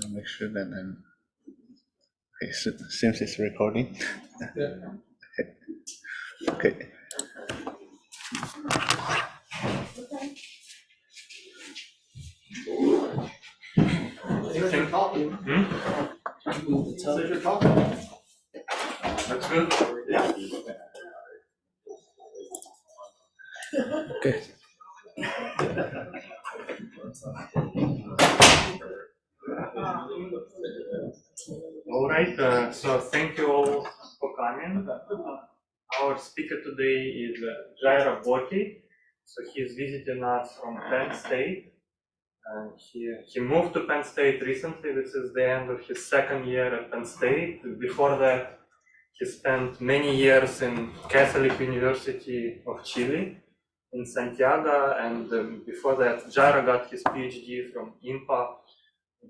I'll make sure that I'm okay. So, since it's recording, yeah. Okay. There's your talking. There's your talking. That's good. Yeah. Okay. All right. So thank you all for coming. Our speaker today is Jairo Bochi. So he's visiting us from Penn State. He moved to Penn State recently. This is the end of his second year at Penn State. Before that, he spent many years in Catholic University of Chile in Santiago, and before that, Jairo got his PhD from INPA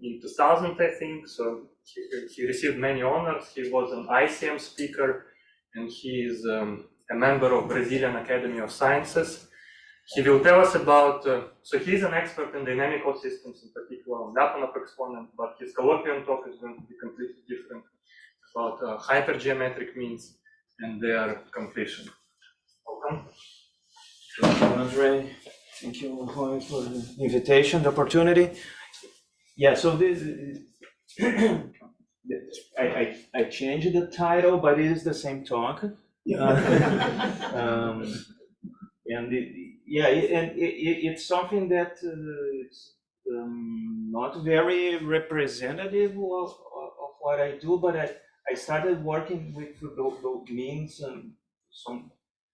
in 2000, I think. So he received many honors. He was an ICM speaker, and he is a member of Brazilian Academy of Sciences. He will tell us about, so he's an expert in dynamical systems, in particular on Lyapunov exponent, but his colloquium talk is going to be completely different, about hypergeometric means and their completion. Welcome. Andre, thank you for the invitation, the opportunity. Yeah, so this I changed the title, but it is the same talk. It's something that is not very representative of what I do, but I started working with those means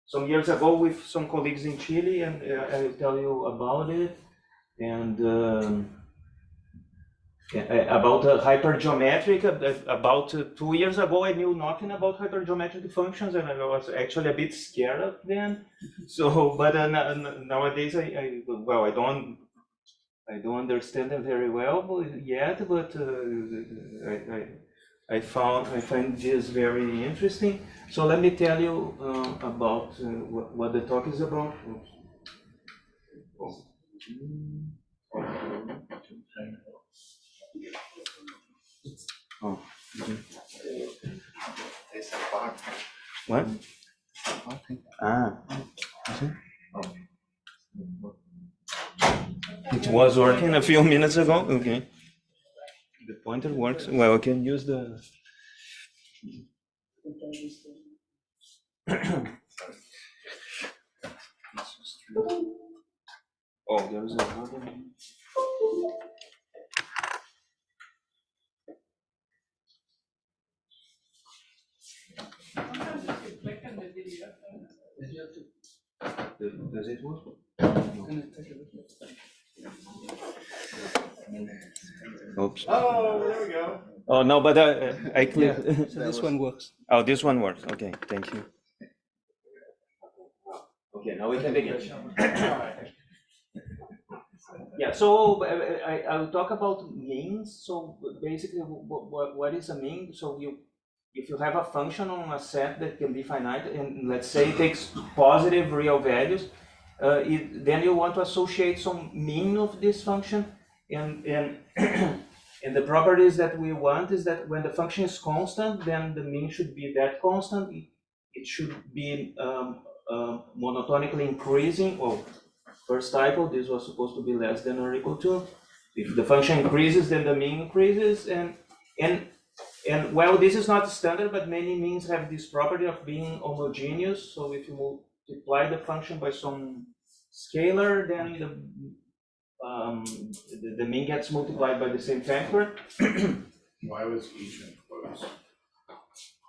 some years ago with some colleagues in Chile, and I will tell you about it. And about hypergeometric, about 2 years ago, I knew nothing about hypergeometric functions, and I was actually a bit scared of them. So, but nowadays, I don't understand them very well yet, but I find this very interesting. So let me tell you about what the talk is about. Oh. What? Ah. It was working a few minutes ago. Okay. The pointer works. Well, I can use the. Oh, there's another one. Does it work? Oops. Oh, there we go. Oh, no, but I clicked. Yeah, so this one works. Oh, this one works. Okay, thank you. Okay, now we can begin. Yeah, so I'll talk about means. So basically, what is a mean? So if you have a function on a set that can be finite, and let's say it takes positive real values, then you want to associate some mean of this function, and and the properties that we want is that when the function is constant, then the mean should be that constant. It should be monotonically increasing. Oh, first typo, this was supposed to be less than or equal to. If the function increases, then the mean increases, and well, this is not standard, but many means have this property of being homogeneous. So if you multiply the function by some scalar, then the mean gets multiplied by the same factor. Why was each enclosed?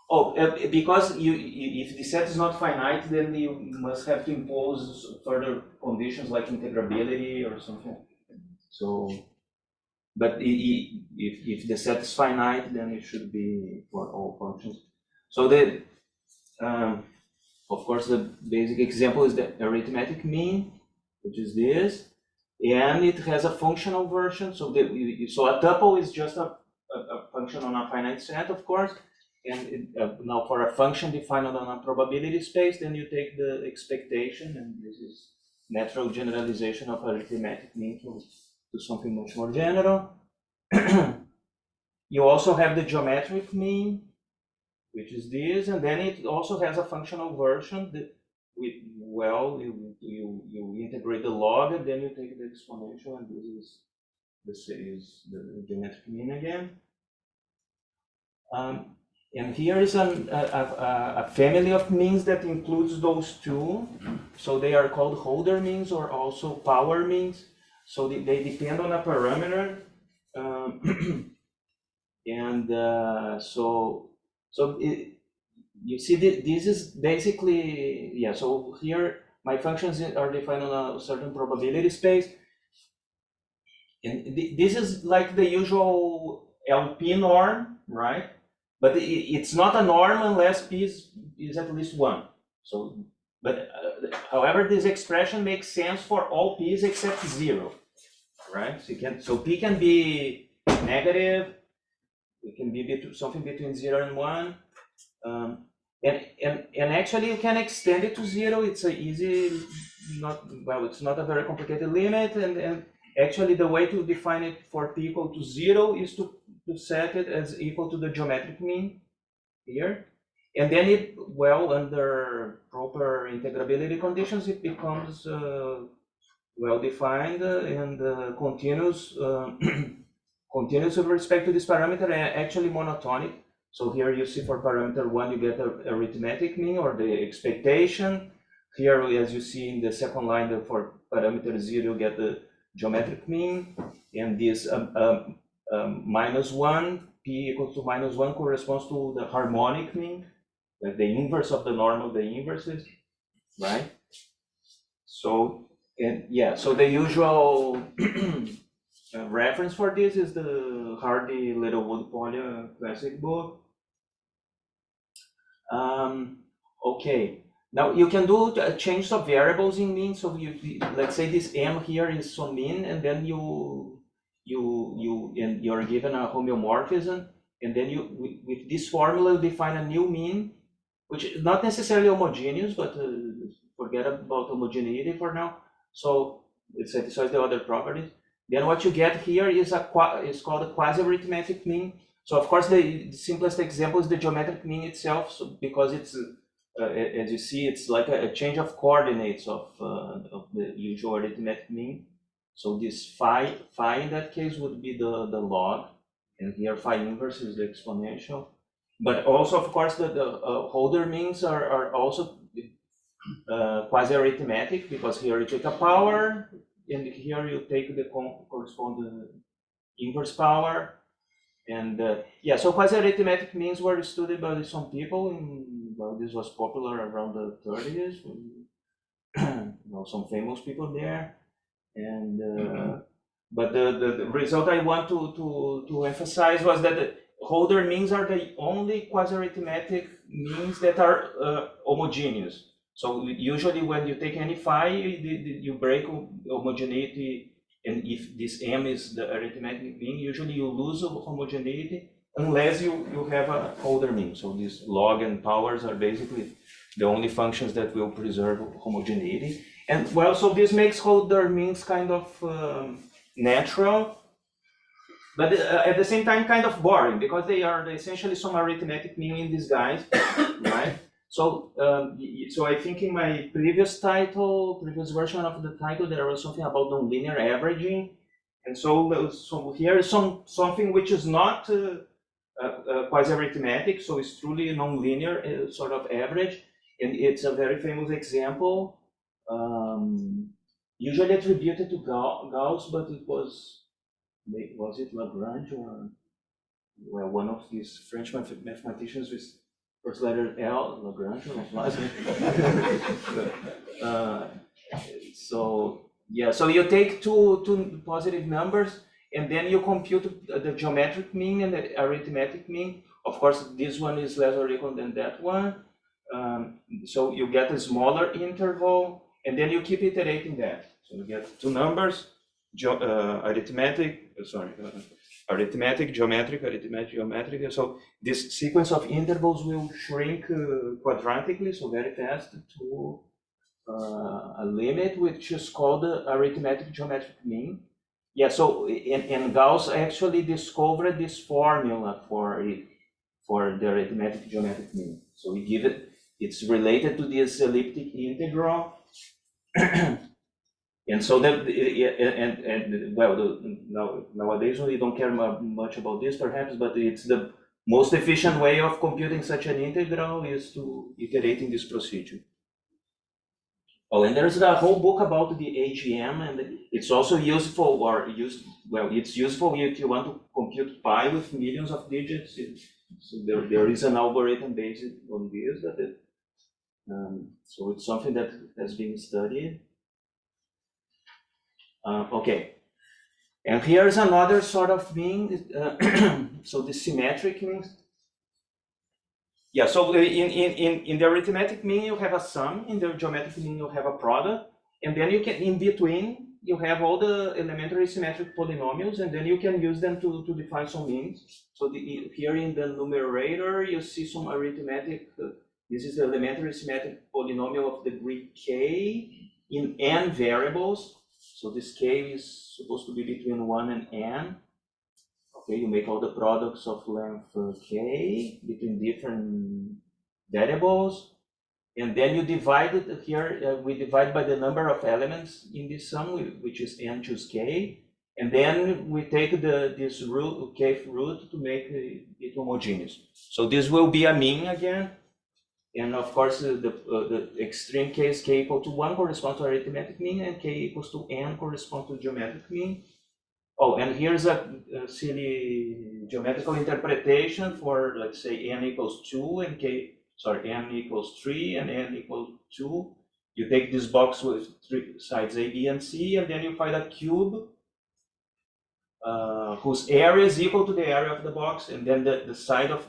Oh, because if the set is not finite, then you must have to impose further conditions like integrability or something. So, but if the set is finite, then it should be for all functions. So of course, the basic example is the arithmetic mean, which is this, and it has a functional version. So so a tuple is just a function on a finite set, of course. And now for a function defined on a probability space, then you take the expectation, and this is natural generalization of arithmetic mean to something much more general. You also have the geometric mean, which is this, and then it also has a functional version that you integrate the log, and then you take the exponential, and this is the geometric mean again. And here is a family of means that includes those two. So they are called holder means or also power means. So they depend on a parameter. You see, this is basically, yeah, so here my functions are defined on a certain probability space. And this is like the usual LP norm, right? But it's not a norm unless P is at least 1. So, but however, this expression makes sense for all P's except 0, right? So P can be negative, it can be something between 0 and 1. And actually you can extend it to 0. It's a easy, it's not a very complicated limit, and actually the way to define it for P equal to 0 is to set it as equal to the geometric mean here. And then under proper integrability conditions, it becomes well-defined and continuous with respect to this parameter, and actually monotonic. So here you see for parameter 1, you get a arithmetic mean or the expectation. Here, as you see in the second line, for parameter 0, you get the geometric mean. And this -1, P equals to -1 corresponds to the harmonic mean, like the inverse of the norm of the inverses, right? So, so the usual reference for this is the Hardy Littlewood-Polya classic book. Okay, now you can do change of variables in mean. So let's say this M here is some mean, and then you're given a homeomorphism, and then with this formula you define a new mean, which is not necessarily homogeneous, but forget about homogeneity for now. So it satisfies the other properties. Then what you get here is called a quasi-arithmetic mean. So of course the simplest example is the geometric mean itself, so because it's as you see, it's like a change of coordinates of the usual arithmetic mean. So this phi in that case would be the log, and here phi inverse is the exponential. But also, of course, the holder means are also quasi-arithmetic, because here you take a power, and here you take the corresponding inverse power. And yeah, so quasi-arithmetic means were studied by some people, and this was popular around the 30s. Some famous people there. And but the result I want to emphasize was that the holder means are the only quasi-arithmetic means that are homogeneous. So usually when you take any phi, you break homogeneity, and if this M is the arithmetic mean, usually you lose homogeneity unless you have a holder mean. So these log and powers are basically the only functions that will preserve homogeneity. And well, so this makes holder means kind of natural, but at the same time kind of boring, because they are essentially some arithmetic mean in disguise, right? So so I think in my previous version of the title, there was something about nonlinear averaging, and so here is something which is not quasi-arithmetic, so it's truly nonlinear sort of average, and it's a very famous example. Usually attributed to Gauss, but was it Lagrange or well, one of these French mathematicians with first letter L, Lagrange or Laplace. So yeah, so you take two positive numbers, and then you compute the geometric mean and the arithmetic mean. Of course, this one is less or equal than that one. So you get a smaller interval, and then you keep iterating that. So you get two numbers, arithmetic, geometric, arithmetic, geometric. So this sequence of intervals will shrink quadratically, so very fast, to a limit which is called the arithmetic geometric mean. Yeah, so and Gauss actually discovered this formula for the arithmetic geometric mean. So we give it, it's related to this elliptic integral. And so that, nowadays we don't care much about this perhaps, but it's the most efficient way of computing such an integral is to iterate in this procedure. Oh, and there's a whole book about the AGM, and it's also useful, it's useful if you want to compute pi with millions of digits. So there is an algorithm based on this, so it's something that has been studied. Okay, and here's another sort of mean. So the symmetric means. Yeah, so in the arithmetic mean you have a sum, in the geometric mean you have a product, and then you can, in between, you have all the elementary symmetric polynomials, and then you can use them to define some means. So here in the numerator, you see some arithmetic, this is the elementary symmetric polynomial of degree k in n variables. So this k is supposed to be between 1 and n. Okay, you make all the products of length k between different variables, and then you divide it here. We divide by the number of elements in this sum, which is n choose k, and then we take this root, kth root, to make it homogeneous. So this will be a mean again, and of course the extreme case k equal to 1 corresponds to arithmetic mean, and k equals to n corresponds to geometric mean. Oh, and here's a silly geometrical interpretation for, let's say, n equals 2 and n equals 3 and n equals 2. You take this box with 3 sides A, B, and C, and then you find a cube whose area is equal to the area of the box, and then the side of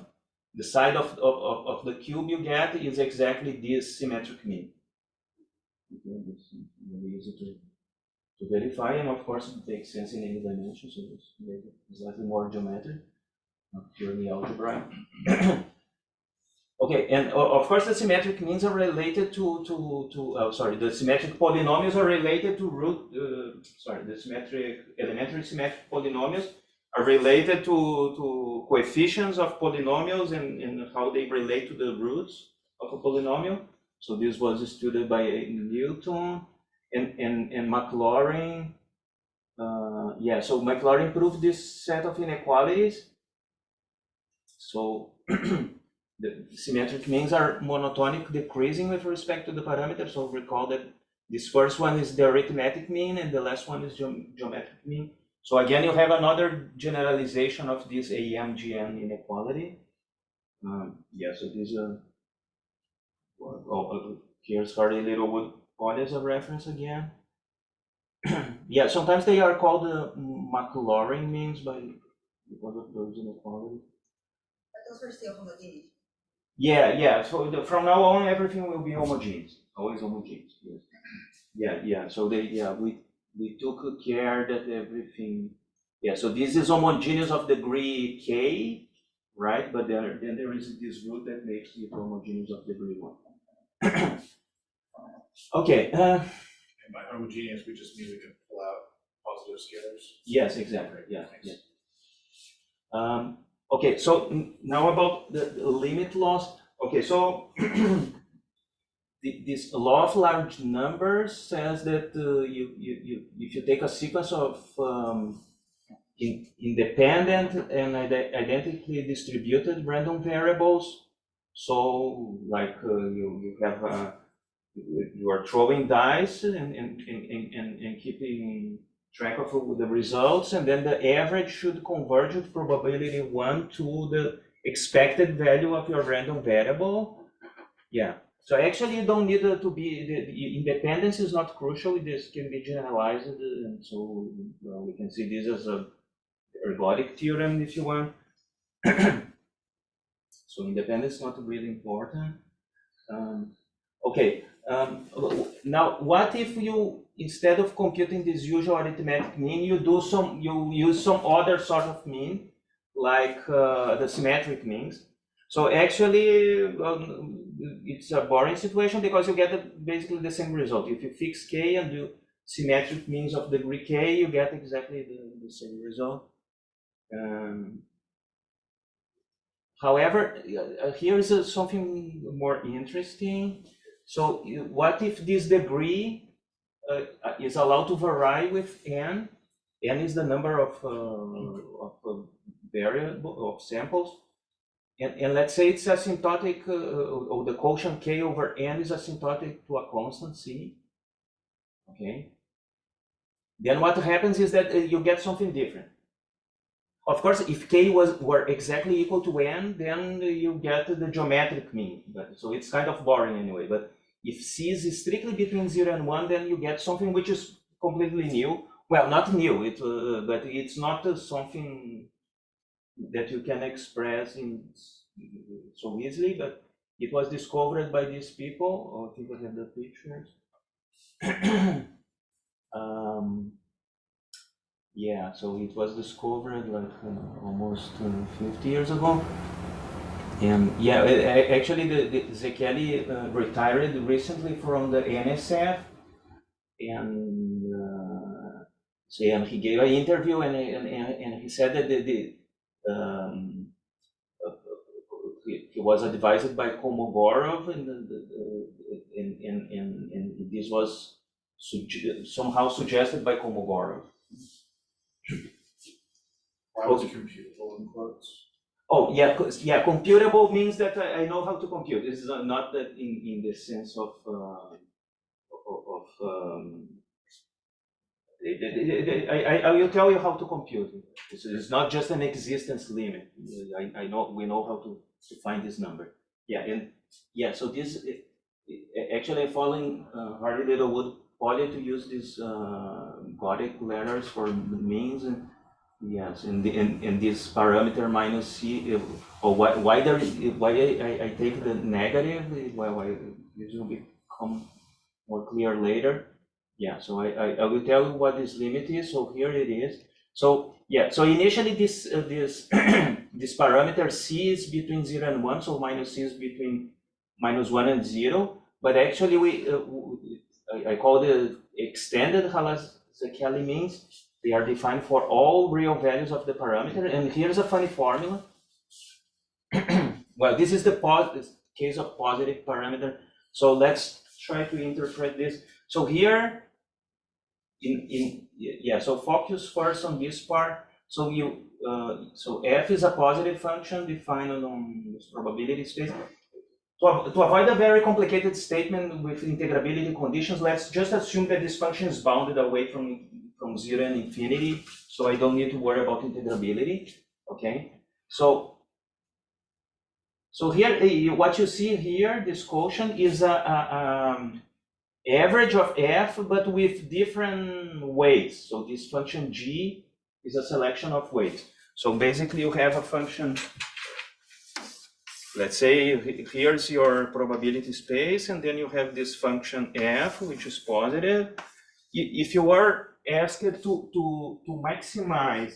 the cube you get is exactly this symmetric mean. Okay, this is really easy to verify, and of course it makes sense in any dimension, so it's slightly more geometric, not purely algebraic. Okay, and of course the symmetric means are related the symmetric polynomials are related to the elementary symmetric polynomials are related to coefficients of polynomials and how they relate to the roots of a polynomial. So this was studied by Newton and Maclaurin. So Maclaurin proved this set of inequalities. So the symmetric means are monotonic decreasing with respect to the parameter. So recall that this first one is the arithmetic mean and the last one is geometric mean. So again, you have another generalization of this AMGN inequality. So these are, here's Hardy Littlewood Poly as a reference again. Sometimes they are called Maclaurin means because of those inequalities. But those are still homogeneous. So from now on, everything will be homogeneous, always homogeneous. Yes. So we took care that everything. So this is homogeneous of degree k, right? But then there is this root that makes it homogeneous of degree 1. Okay. And by homogeneous, we just mean we can pull out positive scalars. Yes, exactly. Yeah. Okay, so now about the limit laws. Okay, so this law of large numbers says that if you take a sequence of independent and identically distributed random variables, so like you are throwing dice and keeping track of the results, and then the average should converge with probability 1 to the expected value of your random variable. So actually you don't need to be, the independence is not crucial, this can be generalized, and so we can see this as a ergodic theorem if you want. So independence is not really important. Now what if you, instead of computing this usual arithmetic mean, you use some other sort of mean, like the symmetric means. So actually it's a boring situation because you get basically the same result. If you fix k and symmetric means of degree k, you get exactly the same result. However, here is something more interesting. So what if this degree is allowed to vary with n? N is the number of variable of samples. And let's say it's asymptotic, or the quotient k over n is asymptotic to a constant c. Okay. Then what happens is that you get something different. Of course, if k were exactly equal to n, then you get the geometric mean. So it's kind of boring anyway. But if c is strictly between 0 and 1, then you get something which is completely new. Well, not new, but it's not something that you can express in so easily. But it was discovered by these people. I think I have the pictures. Yeah, so it was discovered like almost 50 years ago. And yeah, actually the Zekeli retired recently from the NSF, and he gave an interview, and he said that he was advised by Kolmogorov, and this was somehow suggested by Kolmogorov. Why was it computable in quotes? Oh, yeah, computable means that I know how to compute. This is not that in the sense of I will tell you how to compute. It's not just an existence limit. I know, we know how to find this number. Yeah, and yeah, so this actually following Hardy Littlewood Poly to use these Gothic letters for the means, and yes, and this parameter minus c. Or why I take the negative? Why this will become more clear later. Yeah, so I will tell you what this limit is. So here it is. So yeah, so initially this this parameter c is between 0 and 1, so minus c is between -1 and 0. But actually I call the extended Halas-Zekeli means. They are defined for all real values of the parameter. And here's a funny formula. Well, this is the case of positive parameter. So let's try to interpret this. So here, so focus first on this part. So so f is a positive function defined on this probability space. To avoid a very complicated statement with integrability conditions, let's just assume that this function is bounded away from 0 and infinity, so I don't need to worry about integrability. Okay, so here what you see here, this quotient is a average of f, but with different weights. So this function g is a selection of weights. So basically you have a function, let's say here's your probability space, and then you have this function f, which is positive. If you were asked to maximize,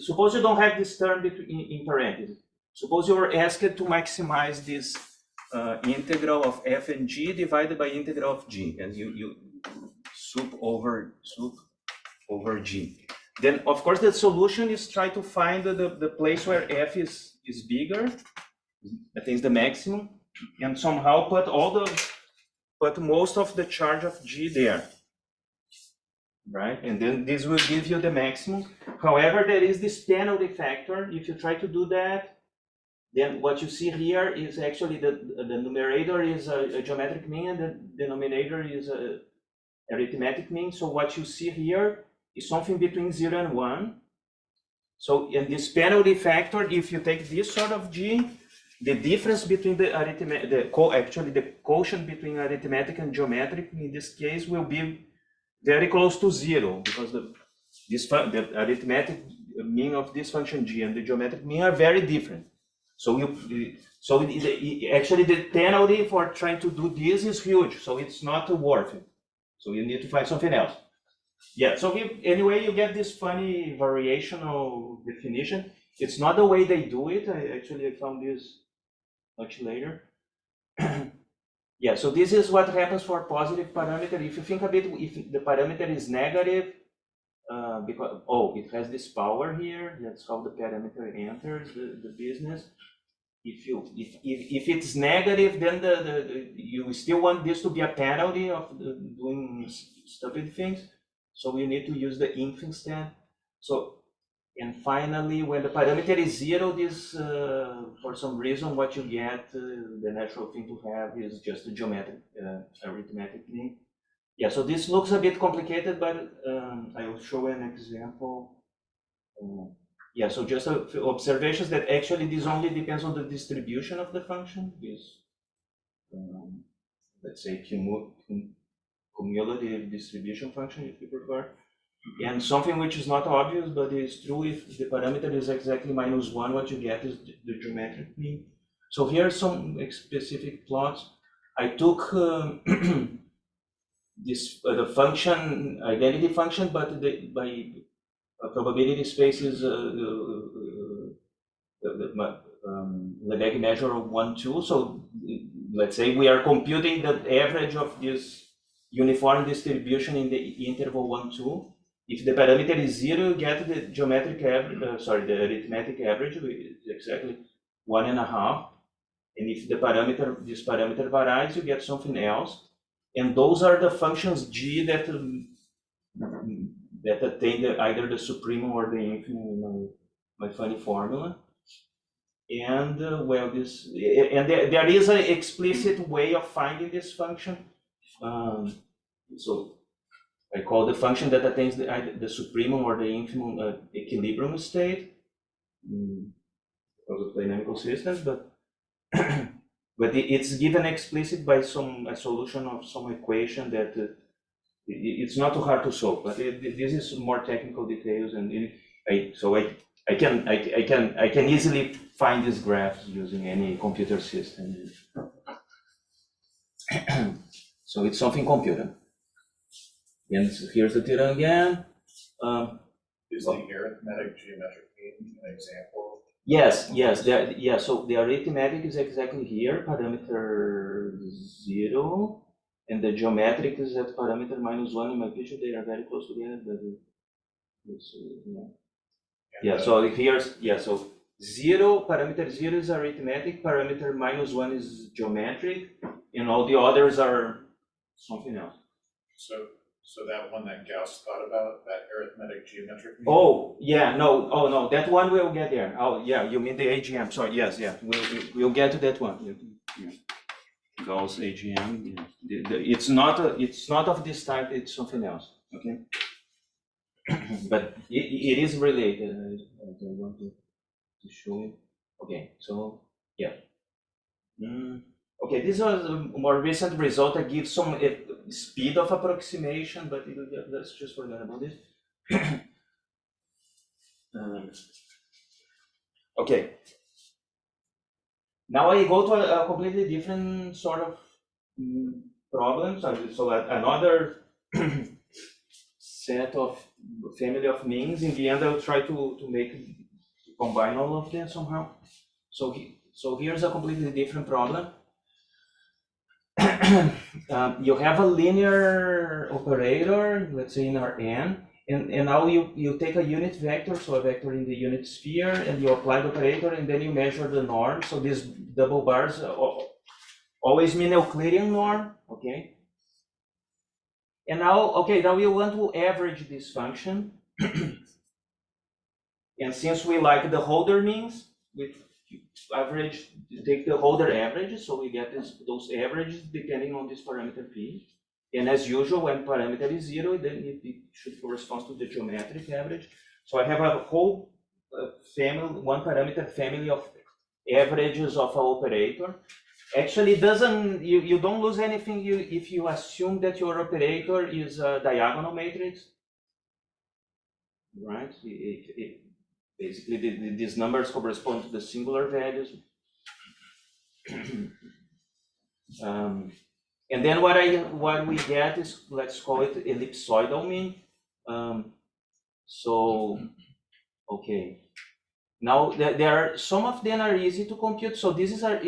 suppose you don't have this term in parentheses. Suppose you were asked to maximize this integral of f and g divided by integral of g, and you sup over g. Then of course the solution is try to find the place where f is bigger, that is the maximum, and somehow put most of the charge of g there. Right, and then this will give you the maximum. However, there is this penalty factor. If you try to do that, then what you see here is actually the numerator is a geometric mean, and the denominator is a arithmetic mean. So what you see here is something between 0 and 1. So in this penalty factor, if you take this sort of g, the difference between the quotient between arithmetic and geometric in this case will be very close to 0, because the arithmetic mean of this function g and the geometric mean are very different. So actually the penalty for trying to do this is huge, so it's not worth it. So you need to find something else. Yeah, so anyway, you get this funny variational definition. It's not the way they do it. I found this much later. Yeah, so this is what happens for positive parameter. If you think a bit, if the parameter is negative, because, oh, it has this power here, that's how the parameter enters the business. If it's negative, then you still want this to be a penalty of doing stupid things. So you need to use the inf instead. So, and finally, when the parameter is 0, this, for some reason, what you get, the natural thing to have is just a geometric, arithmetic mean. Yeah, so this looks a bit complicated, but I will show an example. Yeah, so just observations that actually this only depends on the distribution of the function, this, let's say, cumulative distribution function, if you prefer. And something which is not obvious, but is true, if the parameter is exactly -1, what you get is the geometric mean. So here are some specific plots. I took this the function, identity function, but by probability space is Lebesgue measure of 1, 2. So let's say we are computing the average of this uniform distribution in the interval 1, 2. If the parameter is 0, you get the geometric average, the arithmetic average is exactly 1.5. And if the parameter, this parameter varies, you get something else. And those are the functions G that attain either the supremum or the infimum, my funny formula. And well, this, and there is an explicit way of finding this function. So I call the function that attains the supremum or the infimum equilibrium state, because of dynamical systems, but but it's given explicit by a solution of some equation that it's not too hard to solve. But this is more technical details, and I can easily find these graphs using any computer system. So it's something computer. And here's the theorem again. Is the arithmetic geometric mean an example? Yes. So the arithmetic is exactly here, parameter 0, and the geometric is at parameter -1. In my picture, they are very close together, but yeah. So here's so 0, parameter 0 is arithmetic, parameter -1 is geometric, and all the others are something else. So that one that Gauss thought about, that arithmetic geometric mean? Oh, yeah, no, oh no, that one we'll get there. Oh, yeah, you mean the AGM, sorry, yes, yeah, we'll get to that one. Yeah. Gauss AGM, yeah. It's not of this type, it's something else, okay? But it is related, I want to show you. Okay, so, yeah. Okay, this was a more recent result that gives some speed of approximation, but let's just forget about this. Okay. Now I go to a completely different sort of problem. So another set of family of means. In the end, I'll try to combine all of them somehow. So here's a completely different problem. You have a linear operator, let's say in Rn, and now you take a unit vector, so a vector in the unit sphere, and you apply the operator, and then you measure the norm. So these double bars always mean Euclidean norm, okay? And now we want to average this function. And since we like the Holder means, we average, take the Holder average, so we get those averages depending on this parameter P. And as usual, when parameter is 0, then it should correspond to the geometric average. So I have a whole family, one parameter family of averages of an operator. Actually, you don't lose anything if you assume that your operator is a diagonal matrix, right? Basically, these numbers correspond to the singular values. And then what we get is, let's call it ellipsoidal mean. So, okay. Now there are some of them are easy to compute. So this is a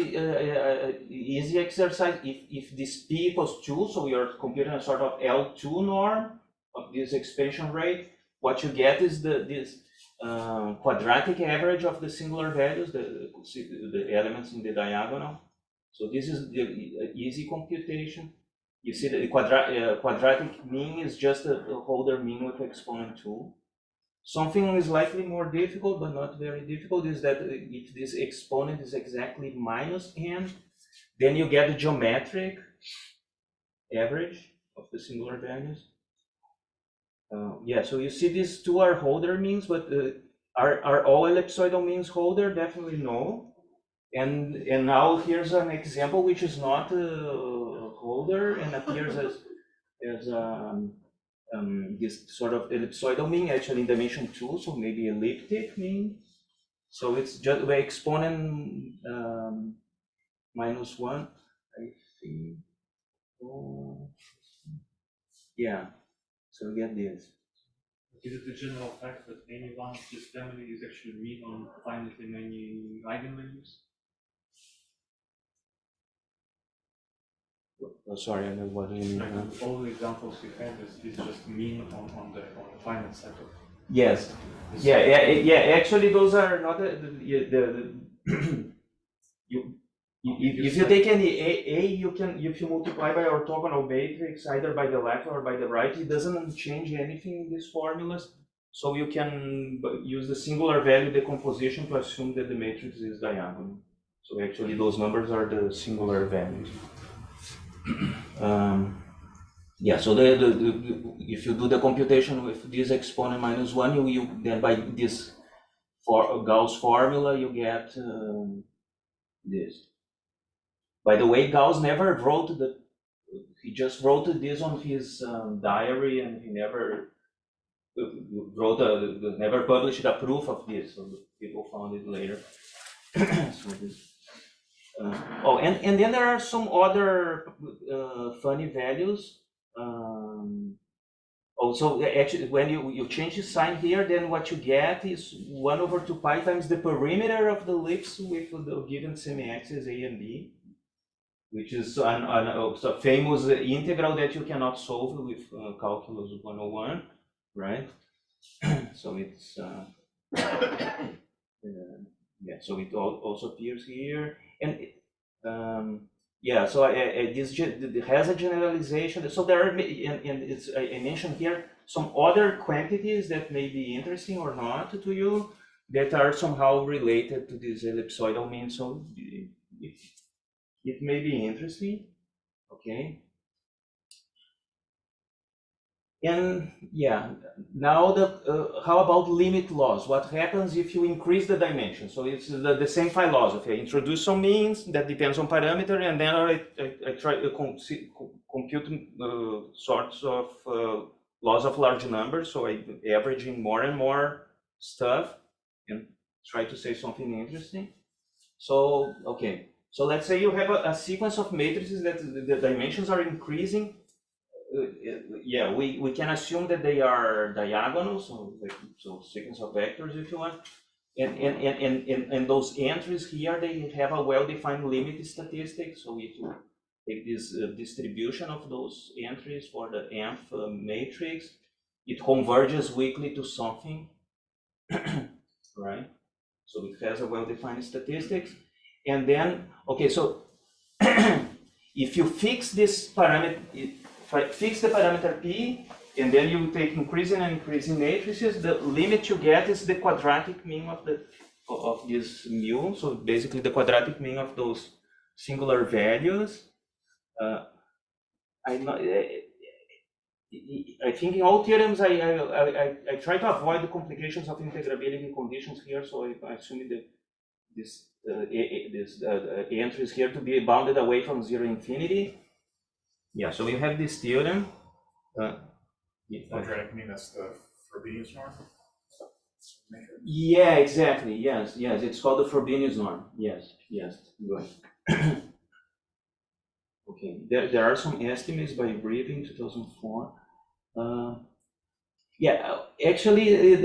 easy exercise. If this p equals 2, so you're computing a sort of L2 norm of this expansion rate. What you get is this quadratic average of the singular values, the elements in the diagonal. So this is the easy computation. You see the quadratic mean is just a Holder mean with exponent 2. Something slightly more difficult, but not very difficult, is that if this exponent is exactly minus n, then you get the geometric average of the singular values. Yeah, so you see these two are Holder means, but are all ellipsoidal means Holder? Definitely no. And now here's an example which is not Holder and appears as this sort of ellipsoidal mean, actually in dimension 2, so maybe elliptic mean. So it's just by exponent minus 1, I think. Yeah, so we get this. Is it the general fact that any one of this family is actually mean on finitely many eigenvalues? Oh, sorry, I don't know what do you mean. Like all the examples we have is just mean on the finite set of. Yes. Yeah. Actually, those are not if you take any a, you can, if you multiply by orthogonal matrix either by the left or by the right, it doesn't change anything in these formulas. So you can use the singular value decomposition to assume that the matrix is diagonal. So actually, those numbers are the singular values. Yeah, so if you do the computation with this exponent minus 1, you then by this Gauss formula you get this. By the way, Gauss never wrote he just wrote this on his diary, and he never never published a proof of this, so people found it later. So this. Oh, and then there are some other funny values. Also, actually, when you change the sign here, then what you get is 1 over 2 pi times the perimeter of the ellipse with the given semi-axis A and B, which is a famous integral that you cannot solve with calculus 101, right? So it's yeah, so it also appears here, and yeah, so this has a generalization. So there are, and it's I mentioned here some other quantities that may be interesting or not to you that are somehow related to this ellipsoidal mean. So it may be interesting, okay? And yeah, now how about limit laws? What happens if you increase the dimension? So it's the same philosophy. I introduce some means that depends on parameter, and then I try to compute sorts of laws of large numbers. So I averaging more and more stuff and try to say something interesting. So, okay. So let's say you have a sequence of matrices that the dimensions are increasing. Yeah, we can assume that they are diagonal, so sequence of vectors if you want, and those entries here, they have a well-defined limit statistic. So if you take this distribution of those entries for the nth matrix, it converges weakly to something, right? So it has a well-defined statistics, and then okay, so if you fix this parameter. Fix the parameter p, and then you take increasing and increasing matrices. The limit you get is the quadratic mean of this mu. So basically, the quadratic mean of those singular values. I think in all theorems, I try to avoid the complications of integrability conditions here. So I assume that this entries here to be bounded away from 0 infinity. Yeah, so we have this theorem. Quadratic mean that's the Frobenius norm? Yeah, exactly. Yes, it's called the Frobenius norm. Yes, good. Okay, there are some estimates by Brieve in 2004. Yeah, actually,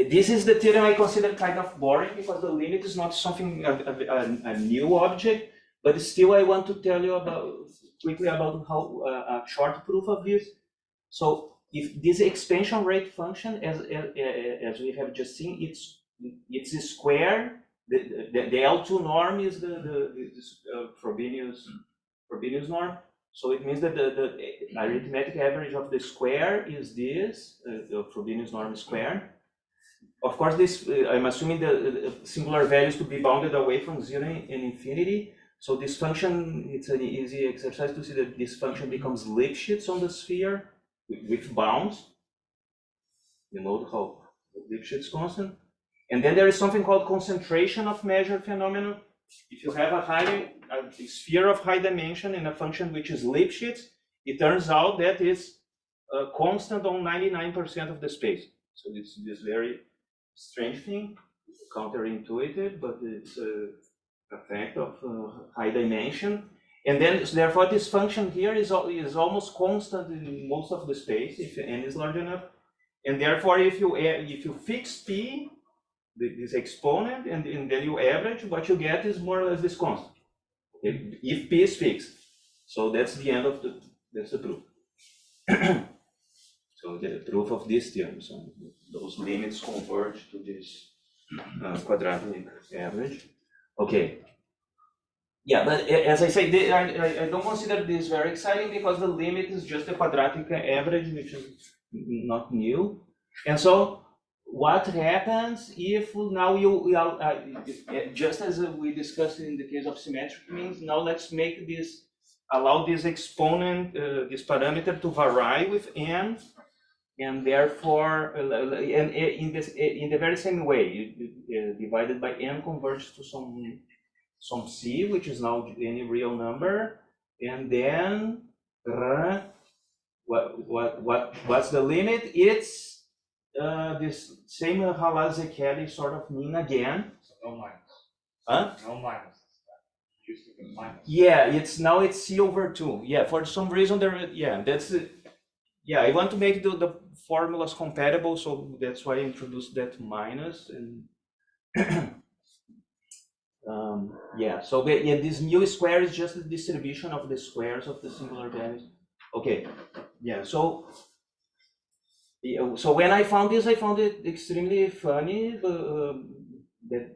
this is the theorem I consider kind of boring because the limit is not something, a new object, but still I want to tell you quickly about how a short proof of this. So if this expansion rate function, as we have just seen, it's a square. The L2 norm is the Frobenius norm. So it means that the arithmetic average of the square is this, the Frobenius norm square. Of course, this I'm assuming the singular values to be bounded away from 0 and infinity. So this function, it's an easy exercise to see that this function becomes Lipschitz on the sphere with bounds. You know how Lipschitz constant. And then there is something called concentration of measured phenomena. If you have a sphere of high dimension and a function which is Lipschitz, it turns out that it's constant on 99% of the space. So it's this very strange thing, counterintuitive, but it's a fact of high dimension. And then, therefore, this function here is almost constant in most of the space if n is large enough. And therefore, if you fix p, this exponent, and then you average, what you get is more or less this constant. Okay? If p is fixed, so that's the end of that's the proof. So the proof of this theorem. So those limits converge to this quadratic average. Okay. Yeah, but as I say, I don't consider this very exciting because the limit is just a quadratic average, which is not new. And so what happens if now just as we discussed in the case of symmetric means, now let's make this, allow this exponent, this parameter to vary with n, and therefore, in the very same way, divided by n converges to some c, which is now any real number, and then what's the limit? It's this same Halaz-Zekeli sort of mean again. So no minus. Huh? No minus. Used to be minus. Yeah, it's c over 2. Yeah, for some reason there. Yeah, that's it. Yeah, I want to make the formulas compatible, so that's why I introduced that minus and. Yeah, so this mu square is just the distribution of the squares of the singular values. Okay, yeah, so when I found this, I found it extremely funny that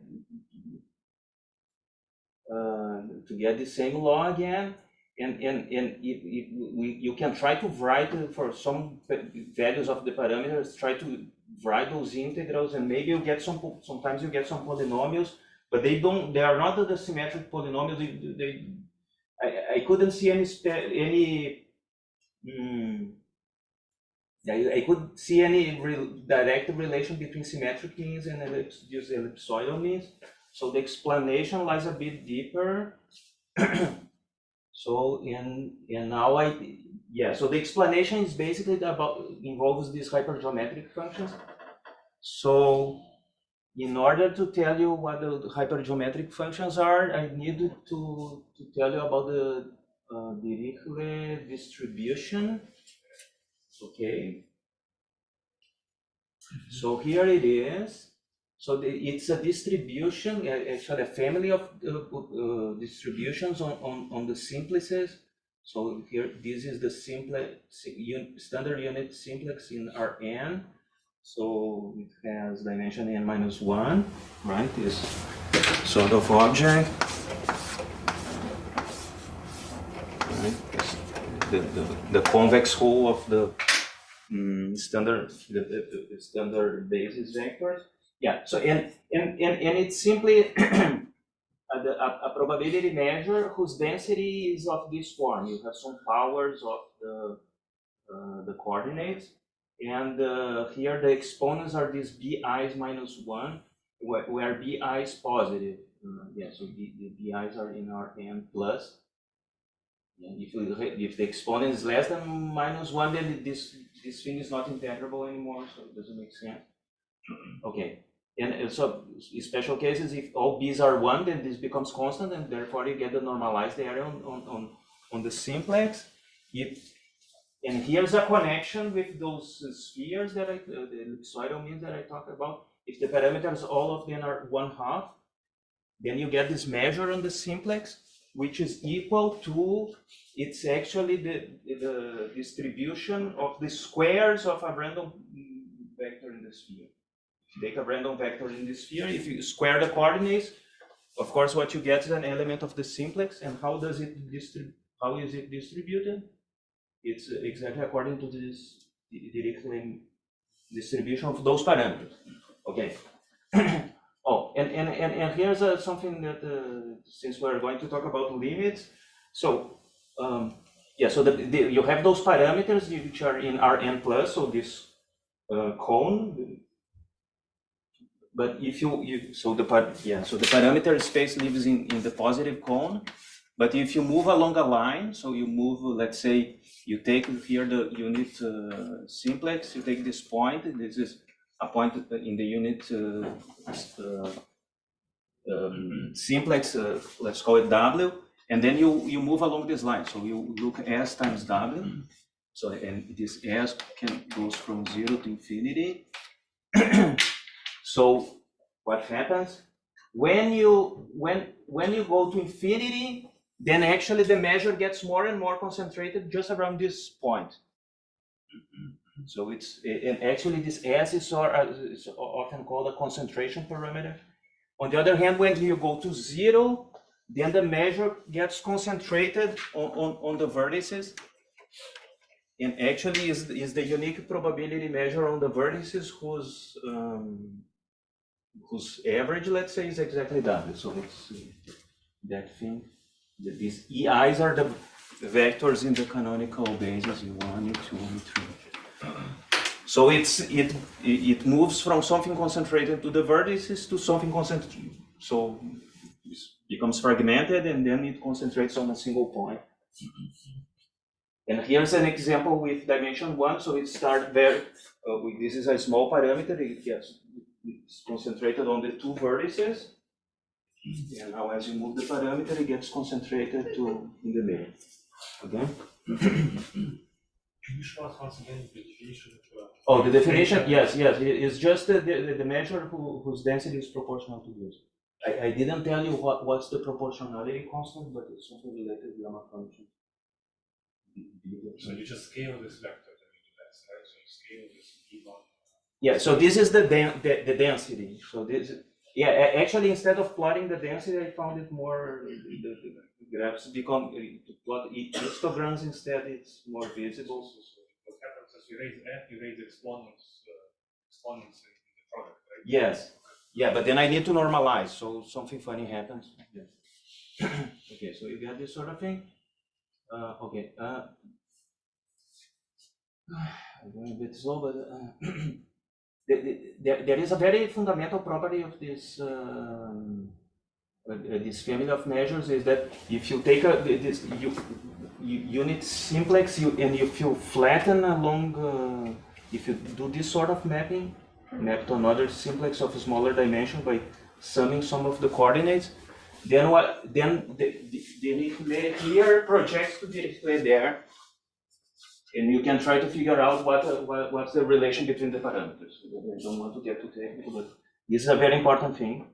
to get the same law again, and you can try to write for some values of the parameters, try to write those integrals, and maybe you get sometimes you get some polynomials. But they are not the symmetric polynomials. I couldn't see I couldn't see any direct relation between symmetric means and these ellipsoidal means. So the explanation lies a bit deeper. So and now so the explanation is basically involves these hypergeometric functions. So in order to tell you what the hypergeometric functions are, I need to tell you about the Dirichlet distribution. Okay. So here it is. So it's a distribution, actually a family of distributions on the simplices. So here, this is the standard unit simplex in Rn. So it has dimension n-1, right? This sort of object, right? The convex hull of the standard basis vectors. Yeah. So and it's simply a probability measure whose density is of this form. You have some powers of the coordinates. And here the exponents are these bi's minus 1, where bi is positive. Yeah, so the bi's are in Rn plus. And if the exponent is less than minus 1, then this thing is not integrable anymore, so it doesn't make sense. Okay, and so in special cases, if all b's are 1, then this becomes constant, and therefore you get the normalized area on the simplex. And here's a connection with those spheres that the ellipsoidal means that I talked about. if the parameters, all of them are 1/2, then you get this measure on the simplex, which is equal to, it's actually the distribution of the squares of a random vector in the sphere. If you take a random vector in the sphere, if you square the coordinates, of course, what you get is an element of the simplex. And how does it how is it distributed? It's exactly according to this Dirichlet distribution of those parameters. Okay. Oh, and here's something that since we're going to talk about limits, so yeah, so you have those parameters which are in Rn plus, so this cone. But if so the parameter space lives in the positive cone. But if you move along a line, so you move, let's say, you take here the unit simplex, you take this point, this is a point in the unit simplex, let's call it W, and then you move along this line. So you look S times W, so and this S goes from 0 to infinity. So what happens when you go to infinity? Then actually the measure gets more and more concentrated just around this point. So and actually this S is often called a concentration parameter. On the other hand, when you go to 0, then the measure gets concentrated on the vertices. And actually is the unique probability measure on the vertices whose average, let's say, is exactly W. So it's that thing. These EIs are the vectors in the canonical basis, U1, U2, U3. So it moves from something concentrated to the vertices to something concentrated. So it becomes fragmented and then it concentrates on a single point. And here's an example with dimension 1. So it starts there. This is a small parameter. It's concentrated on the two vertices. And now as you move the parameter, it gets concentrated in the middle. Okay? Can you show us once again the definition of Oh, the definition, yes. It's just the measure whose density is proportional to this. I didn't tell you what's the proportionality constant, but it's something related to gamma function. So you just scale this vector that you do that, right? So you scale this E1. Yeah, so this is the density. So this, yeah, actually instead of plotting the density, I found it more, the graphs become, to plot histograms instead, it's more visible. So what happens is you raise F, you raise exponents in the product, right? Yes, yeah, but then I need to normalize, so something funny happens. Yeah. Okay, so you get this sort of thing. Okay, I'm going a bit slow, but there is a very fundamental property of this this family of measures is that if you take this unit simplex and if you flatten along, if you do this sort of mapping, map to another simplex of a smaller dimension by summing some of the coordinates, then the Dirichlet here projects to Dirichlet there, and you can try to figure out what's the relation between the parameters. I don't want to get too technical, but this is a very important thing.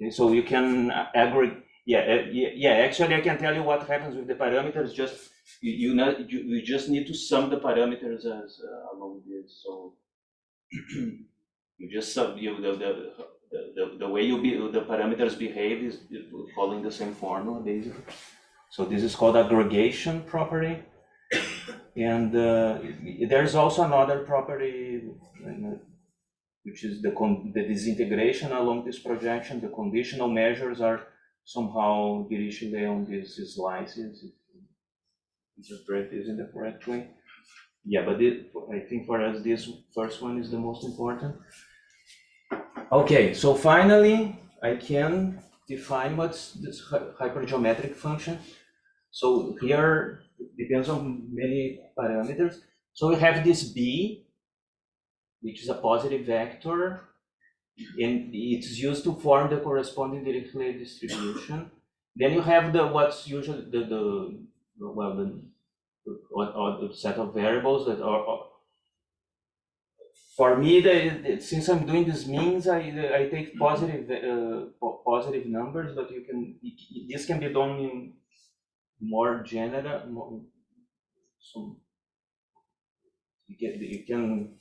Okay, so you can aggregate. Yeah. Actually, I can tell you what happens with the parameters. Just you just need to sum the parameters as along this. So you just sum the way the parameters behave is following the same formula basically. So this is called aggregation property. And there's also another property, which is the disintegration along this projection. The conditional measures are somehow Dirichlet on these slices. Interpret this in the correct way. Yeah, but I think for us this first one is the most important. Okay, so finally I can define what's this hypergeometric function. So here depends on many parameters. So we have this B, which is a positive vector, and it's used to form the corresponding Dirichlet distribution. Then you have what's usually the set of variables that are for me, since I'm doing these means, I take positive positive numbers, but this can be done in more general. You can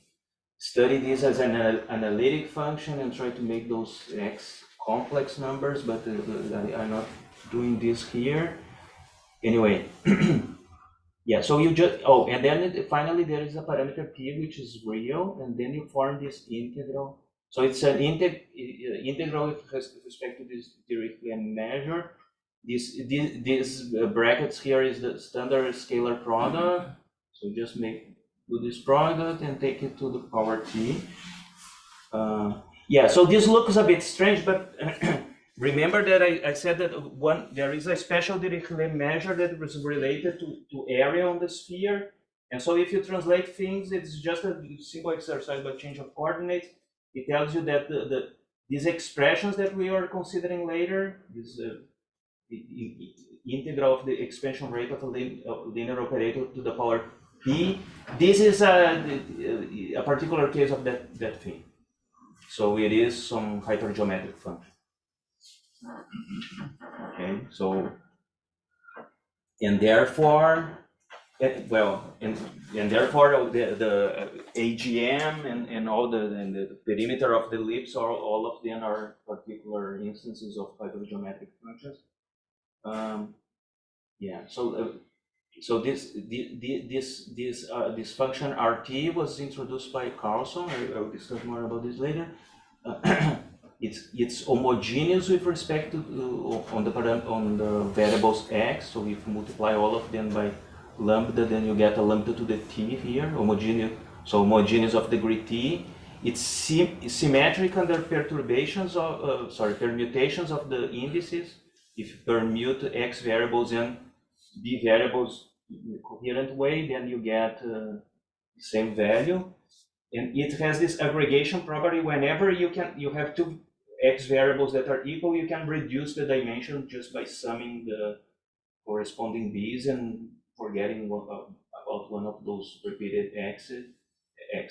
study this as an analytic function and try to make those x complex numbers, but I'm not doing this here. Anyway, yeah, so you just, and then finally there is a parameter p which is real, and then you form this integral. So it's an integral with respect to this Dirichlet measure. These brackets here is the standard scalar product. So just do this product and take it to the power t. Yeah, so this looks a bit strange, but remember that I said that there is a special Dirichlet measure that was related to area on the sphere. And so if you translate things, it's just a simple exercise by change of coordinates. It tells you that these expressions that we are considering later, this the integral of the expansion rate of a linear operator to the power p, this is a particular case of that thing. So it is some hypergeometric function. Okay, so, and therefore, well, and therefore the AGM and all the perimeter of the ellipse, all of them are particular instances of hypergeometric functions. Yeah, so this function RT was introduced by Carlson. I will discuss more about this later. It's homogeneous with respect to on the variables x. So if you multiply all of them by lambda, then you get a lambda to the t here. Homogeneous. So homogeneous of degree t. It's symmetric under perturbations of permutations of the indices. If you permute x variables and b variables in a coherent way, then you get the same value. And it has this aggregation property. Whenever you have two x variables that are equal, you can reduce the dimension just by summing the corresponding b's and forgetting about one of those repeated x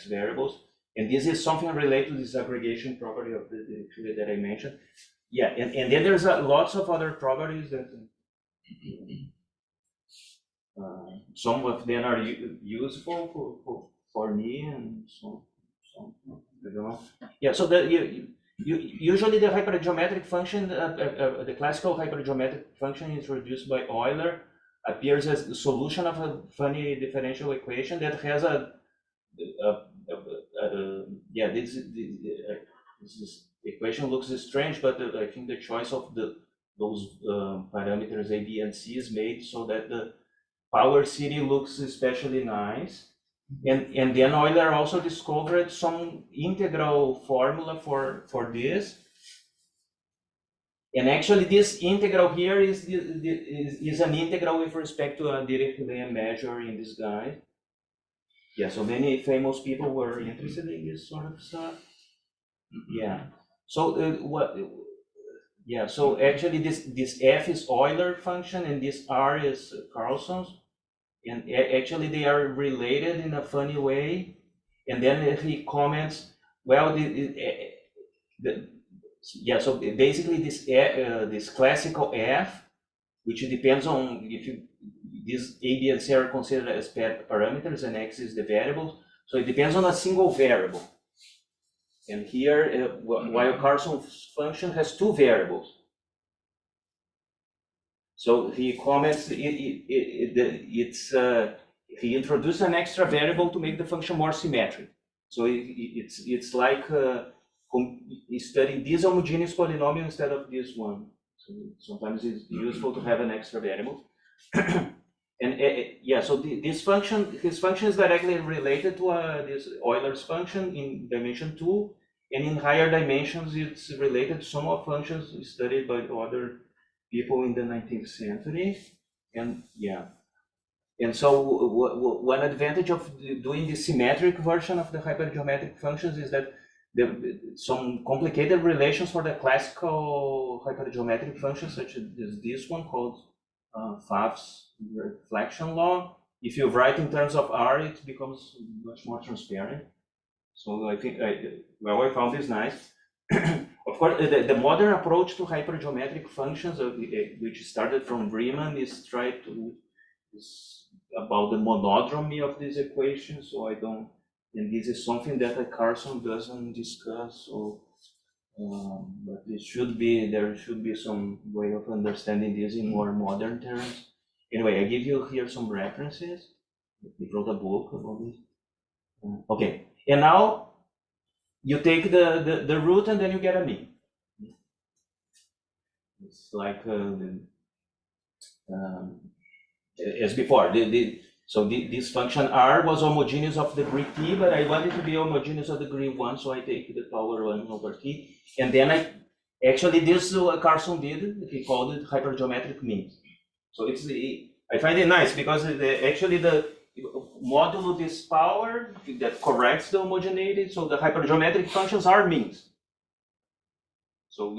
variables. And this is something related to this aggregation property of the that I mentioned. Yeah, and then there's lots of other properties that some of them are useful for me, and some I don't know. Yeah, so usually the hypergeometric function, the classical hypergeometric function introduced by Euler appears as the solution of a funny differential equation that has this equation looks strange, but I think the choice of those parameters A, B, and C is made so that the power city looks especially nice. And then Euler also discovered some integral formula for this. And actually this integral here is an integral with respect to a Dirichlet measure in this guy. Yeah, so many famous people were interested in this sort of stuff. Yeah. So so actually this f is Euler function and this r is Carlson's, and actually they are related in a funny way. And then he comments, well, so basically this classical f, which depends on if these a, b, and c are considered as parameters and x is the variable, so it depends on a single variable. And here, while Carlson's function has two variables. So he comments, he introduced an extra variable to make the function more symmetric. So it's like he studied this homogeneous polynomial instead of this one. So sometimes it's useful to have an extra variable. And so his function is directly related to this Euler's function in dimension 2, and in higher dimensions it's related to some of functions studied by other people in the 19th century. And so one advantage of doing the symmetric version of the hypergeometric functions is that some complicated relations for the classical hypergeometric functions, such as this one called Favre's reflection law. If you write in terms of R, it becomes much more transparent. So I think, well, I found this nice. Of course, the modern approach to hypergeometric functions, which started from Riemann, is about the monodromy of this equation. So I don't, and this is something that Carson doesn't discuss. So, but there should be some way of understanding this in more modern terms. Anyway, I give you here some references. We wrote a book about this. Okay, and now you take the root and then you get a mean. It's like as before. So this function r was homogeneous of degree t, but I want it to be homogeneous of degree 1, so I take the power 1 over t. And then this Carson did, he called it hypergeometric means. So I find it nice because actually the modulo this power that corrects the homogeneity, so the hypergeometric functions are means. So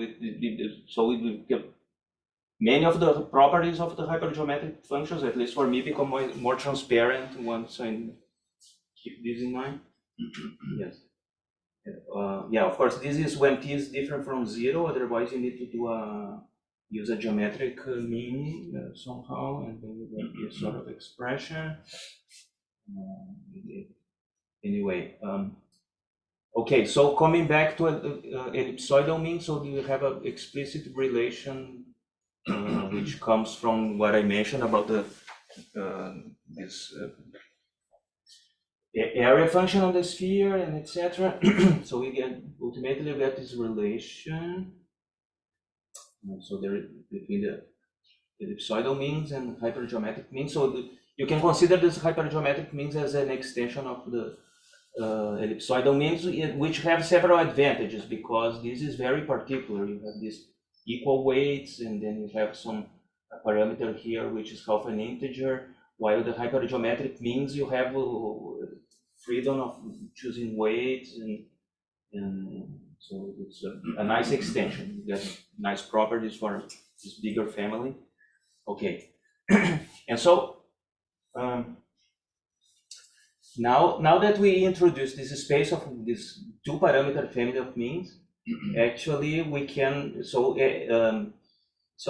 many of the properties of the hypergeometric functions, at least for me, become more transparent once I keep this in mind. Yes. Yeah, of course, this is when t is different from 0, otherwise you need to use a geometric mean somehow, and then you get this sort of expression. Anyway, okay, so coming back to ellipsoidal mean, so you have an explicit relation which comes from what I mentioned about this area function on the sphere and etc. So ultimately we get this relation. So there between the ellipsoidal means and hypergeometric means. So you can consider this hypergeometric means as an extension of the ellipsoidal means, which have several advantages because this is very particular. You have these equal weights, and then you have some parameter here which is half an integer, while the hypergeometric means you have freedom of choosing weights, and so it's a nice extension. You get nice properties for this bigger family. Okay, and so now that we introduce this space of this 2-parameter family of means, actually we can, so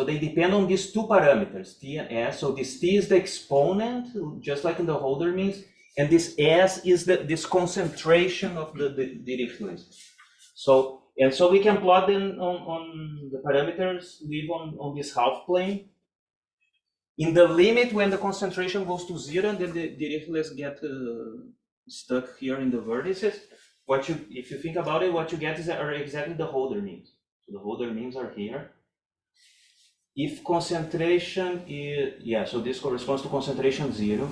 they depend on these 2 parameters, t and s. So this t is the exponent, just like in the Holder means, and this s is this concentration of the Dirichlet. So we can plot them on the parameters live on this half plane. In the limit, when the concentration goes to 0, and then the Dirichlet get stuck here in the vertices, if you think about it, what you get are exactly the Holder means. So the Holder means are here. If concentration is, so this corresponds to concentration 0.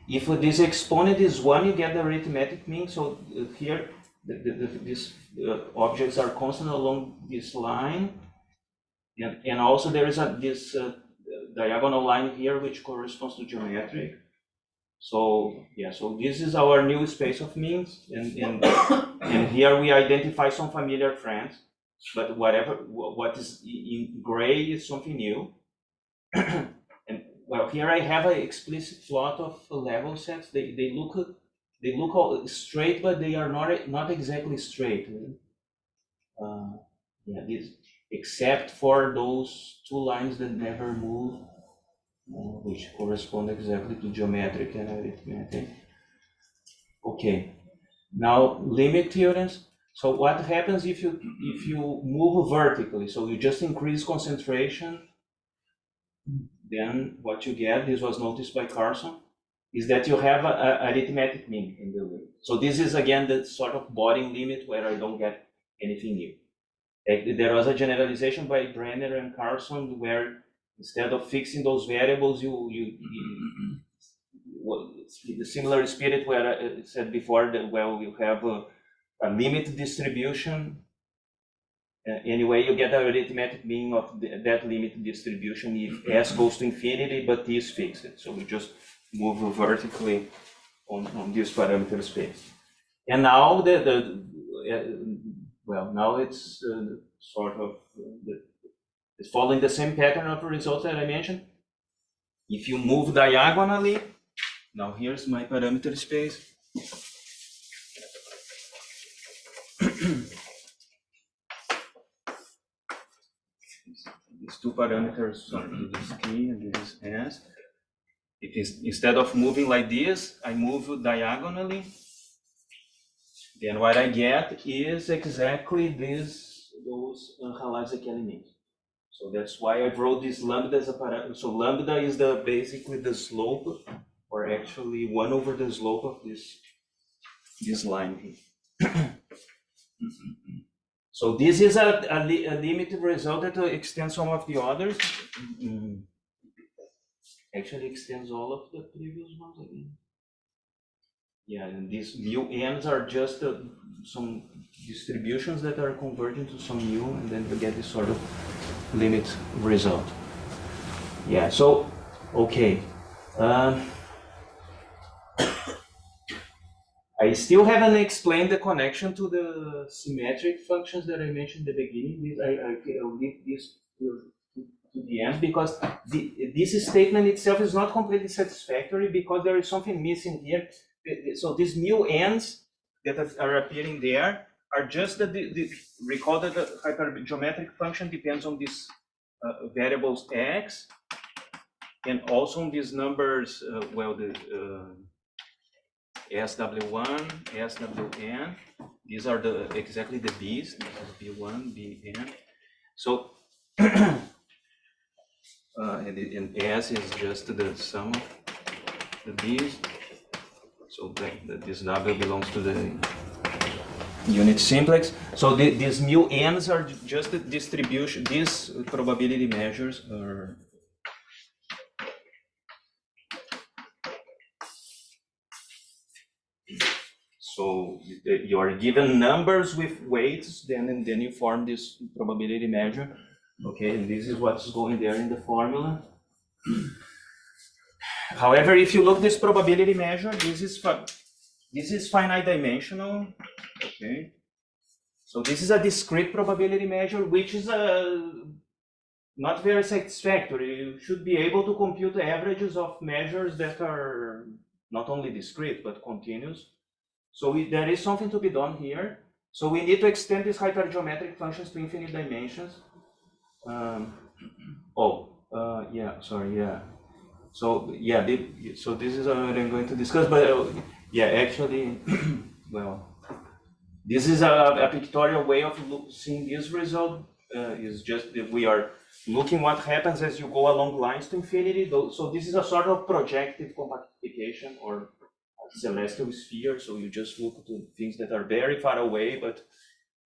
If this exponent is 1, you get the arithmetic mean. So here, these objects are constant along this line. And also there is this diagonal line here, which corresponds to geometric. So so this is our new space of means, and here we identify some familiar friends, but what is in gray is something new. And well, here I have an explicit plot of level sets. They look all straight, but they are not exactly straight. Except for those 2 lines that never move, which correspond exactly to geometric and arithmetic. Okay, now limit theorems. So what happens if you move vertically? So you just increase concentration, then what you get, this was noticed by Carson, is that you have a arithmetic mean in the limit. So this is again the sort of Boring limit where I don't get anything new. There was a generalization by Brenner and Carson where instead of fixing those variables, the similar spirit where I said before that, well, you have a limit distribution. Anyway, you get the arithmetic mean of that limit distribution if s goes to infinity, but t is fixed. So we just move vertically on this parameter space. And now now it's sort of it's following the same pattern of results that I mentioned. If you move diagonally, now here's my parameter space. these two parameters, so this T and this S. It is, instead of moving like this, I move diagonally. Then what I get is exactly those Halazzi-Kelly means. So that's why I wrote this lambda as a parameter. So lambda is basically the slope, or actually 1 over the slope of this line here. So this is a limited result that extends some of the others. Actually extends all of the previous ones again. Yeah, and these mu n's are just some distributions that are converging to some mu, and then we get this sort of limit result. Yeah, so, okay. I still haven't explained the connection to the symmetric functions that I mentioned at the beginning. I'll leave this to the end, because this statement itself is not completely satisfactory, because there is something missing here. So these mu n's that are appearing there are just recall that the hypergeometric function depends on these variables x, and also on these numbers, SW1, SWN. These are exactly the b's. This is B1, Bn. So and S is just the sum of the b's. So this W belongs to the unit simplex. So these mu n's are just the distribution. These probability measures are. So you are given numbers with weights, then you form this probability measure. Okay, and this is what's going there in the formula. However, if you look this probability measure, this is finite dimensional. Okay, so this is a discrete probability measure, which is not very satisfactory. You should be able to compute the averages of measures that are not only discrete but continuous. So there is something to be done here. So we need to extend these hypergeometric functions to infinite dimensions. So yeah, so this is what I'm going to discuss. But yeah, actually, well, this is a pictorial way of seeing this result. Is just that we are looking what happens as you go along lines to infinity. So this is a sort of projective compactification or celestial sphere. So you just look to things that are very far away, but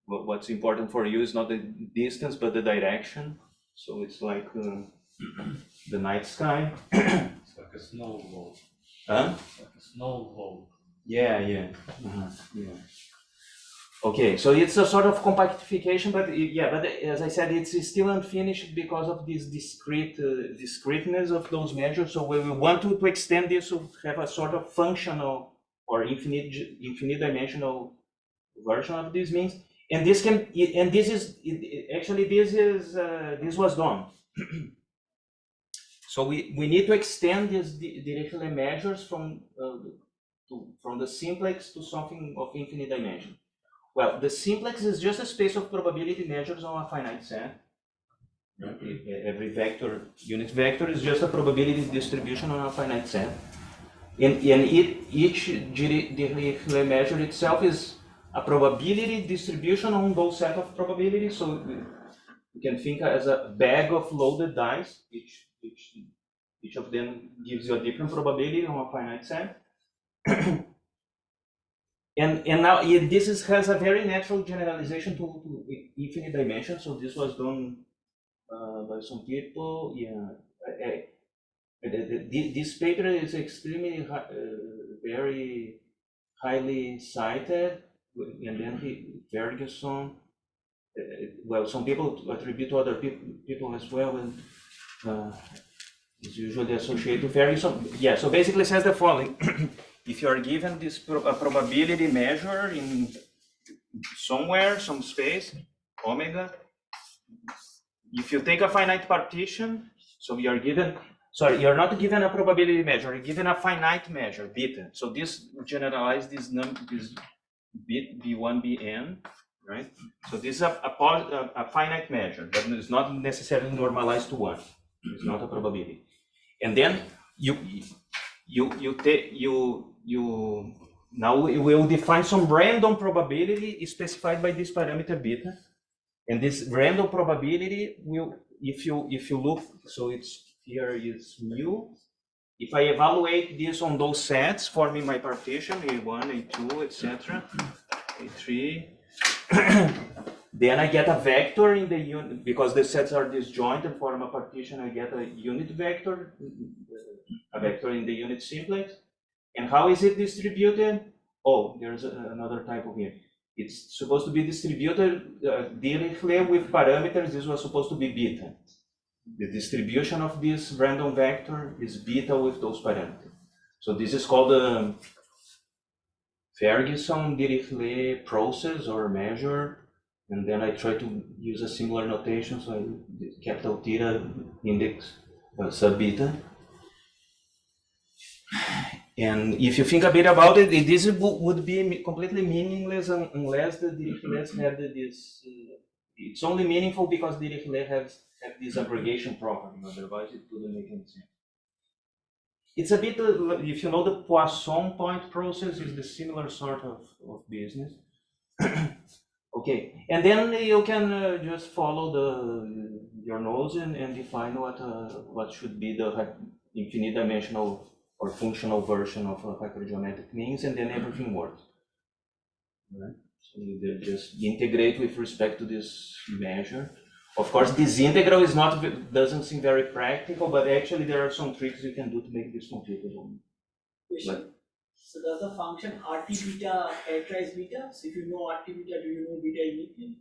what's important for you is not the distance but the direction. So it's like the night sky. It's like a snow globe. Huh? Like a snow globe. Yeah. Yeah. Okay, so it's a sort of compactification, but but as I said, it's still unfinished because of this discreteness of those measures. So we want to extend this to have a sort of functional or infinite dimensional version of these means, and this was done. So we need to extend these Dirichlet measures from the simplex to something of infinite dimension. Well, the simplex is just a space of probability measures on a finite set. Every unit vector is just a probability distribution on a finite set. And each Dirichlet measure itself is a probability distribution on those set of probabilities. So you can think as a bag of loaded dice. Each of them gives you a different probability on a finite set. And now this has a very natural generalization to infinite dimensions. So this was done by some people. Yeah, this paper is extremely very highly cited, and then Ferguson. Well, some people attribute to other people as well, and it's usually associated to Ferguson. Yeah. So basically, it says the following. If you are given this probability measure in somewhere, some space, omega, if you take a finite partition, so you're not given a probability measure, you're given a finite measure, beta. So this generalizes this B1, Bn, right? So this is a finite measure, but it's not necessarily normalized to 1. It's not a probability. And then now we will define some random probability specified by this parameter beta. And this random probability will, if you look, so it's here is mu. If I evaluate this on those sets, forming my partition, A1, A2, etc., A3, then I get a vector in the unit, because the sets are disjoint and form a partition, I get a unit vector, a vector in the unit simplex. And how is it distributed? Oh, there's another type of here. It's supposed to be distributed Dirichlet with parameters. This was supposed to be beta. The distribution of this random vector is beta with those parameters. So this is called the Ferguson-Dirichlet process or measure. And then I try to use a similar notation. So I did capital theta index sub beta. And if you think a bit about it, this would be completely meaningless unless the Dirichlet had this. It's only meaningful because Dirichlet has this aggregation property. Otherwise, it wouldn't make any sense. It's a bit, if you know the Poisson point process, is the similar sort of business. Okay, and then you can just follow your nose and define what should be the infinite dimensional or functional version of hypergeometric means, and then everything works. Right? So you just integrate with respect to this measure. Of course, this integral is doesn't seem very practical, but actually there are some tricks you can do to make this computable. So does the function RT beta characterize beta? So if you know RT beta, do you know beta immediately?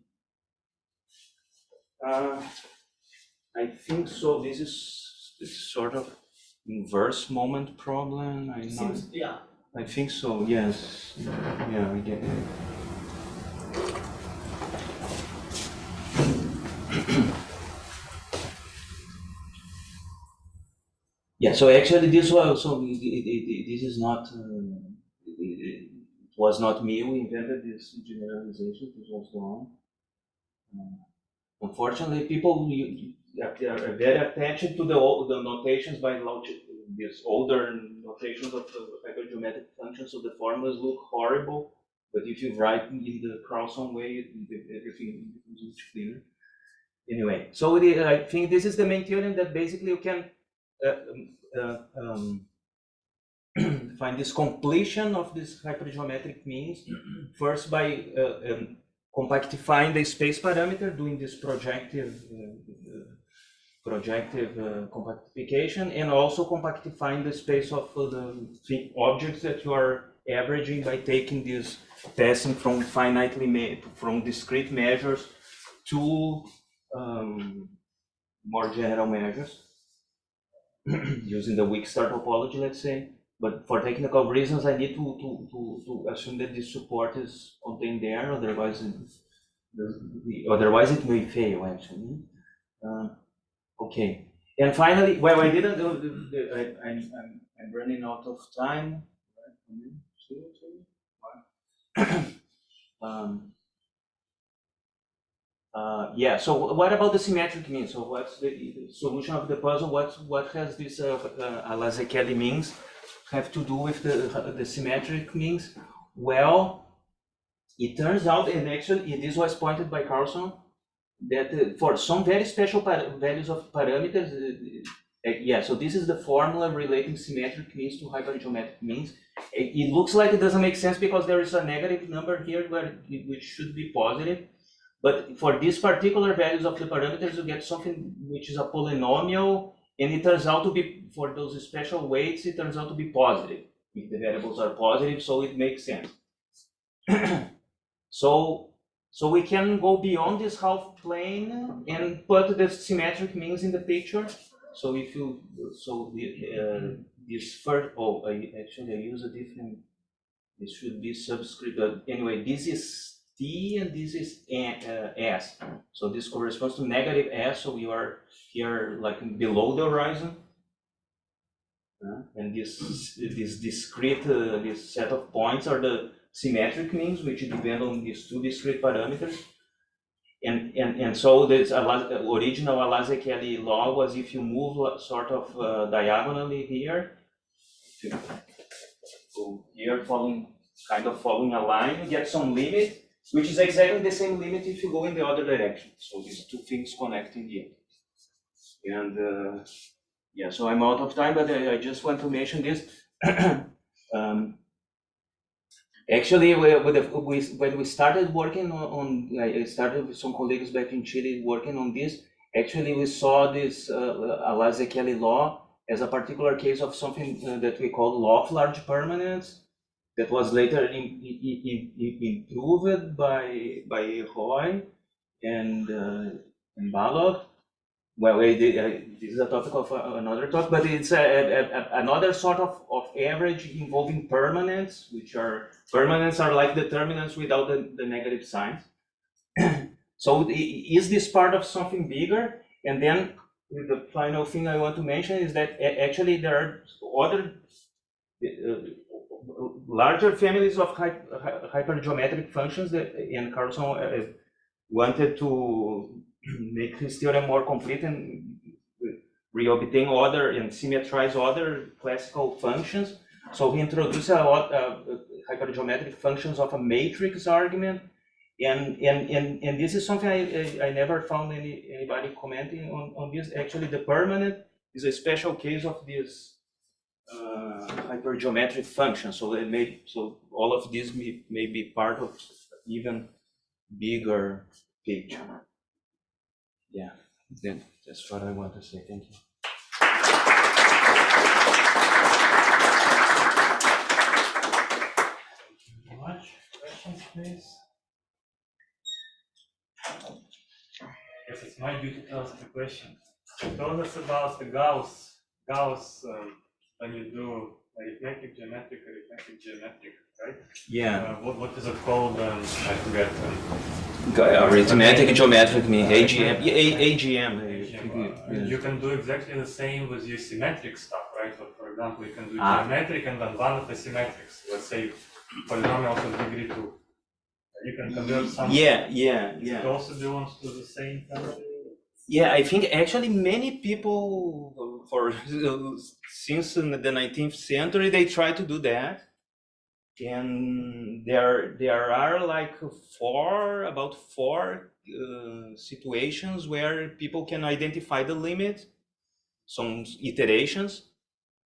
I think so. This is sort of inverse moment problem. Yeah. I think so. Yes. Yeah, I get it. Yeah. So actually, this was so. This is not. It was not me who invented this generalization. This was wrong. Unfortunately, people are very attached to the notations by these older notations of hypergeometric functions, so the formulas look horrible. But if you write in the Carlson way, everything becomes much clearer. Anyway, so I think this is the main theorem that basically you can find this completion of this hypergeometric means first by compactifying the space parameter, doing this projective compactification, and also compactifying the space of the objects that you are averaging by taking this passing from from discrete measures to more general measures using the weak star topology, let's say. But for technical reasons, I need to assume that this support is contained there. Otherwise, it may fail actually. Okay. And finally, well, I didn't. I'm running out of time. Yeah. So what about the symmetric means? So what's the solution of the puzzle? What has this Lazekeli means have to do with the symmetric means? Well, it turns out, and actually this was pointed by Carlson, that for some very special values of parameters, yeah, so this is the formula relating symmetric means to hypergeometric means. It looks like it doesn't make sense because there is a negative number here which should be positive. But for these particular values of the parameters, you get something which is a polynomial, and it turns out to be, for those special weights, it turns out to be positive. If the variables are positive, so it makes sense. So we can go beyond this half plane and put the symmetric means in the picture. So if you, this first, I use a different, this should be subscript, but anyway, this is T and this is S. So this corresponds to negative S, so you are here like below the horizon. And this discrete, this set of points are the symmetric means, which depend on these two discrete parameters. And so this original Alazekeli law was if you move sort of diagonally here, so here kind of following a line, you get some limit, which is exactly the same limit if you go in the other direction. So these two things connecting here. And yeah, so I'm out of time, but I just want to mention this. Actually, when we started working on, I started with some colleagues back in Chile working on this. Actually, we saw this Alazekeli law as a particular case of something that we call law of large permanence, that was later improved by Roy and Balog. Well, this is a topic of another talk, but it's another sort of average involving permanents, which are permanents are like determinants without the negative signs. So is this part of something bigger? And then the final thing I want to mention is that actually there are other larger families of hypergeometric functions that, and Carlson wanted to make his theorem more complete and reobtain other and symmetrize other classical functions. So he introduced a lot of hypergeometric functions of a matrix argument, and this is something I never found anybody commenting on this. Actually, the permanent is a special case of this hypergeometric function. So all of these may be part of even bigger picture. Yeah, that's what I want to say. Thank you. Thank you very much. Questions, please? Yes, it's my duty to ask the question. Tell us about the Gauss, when you do arithmetic, geometric, right? Yeah. What is it called? I forget. Arithmetic geometric mean AGM. You can do exactly the same with your symmetric stuff, right? So for example, you can do geometric and then one of the symmetrics. Let's say polynomials of degree 2. You can convert some. Yeah. It also belongs to the same family. Yeah, I think actually many people since the 19th century they try to do that, and there are like about four situations where people can identify the limit, some iterations.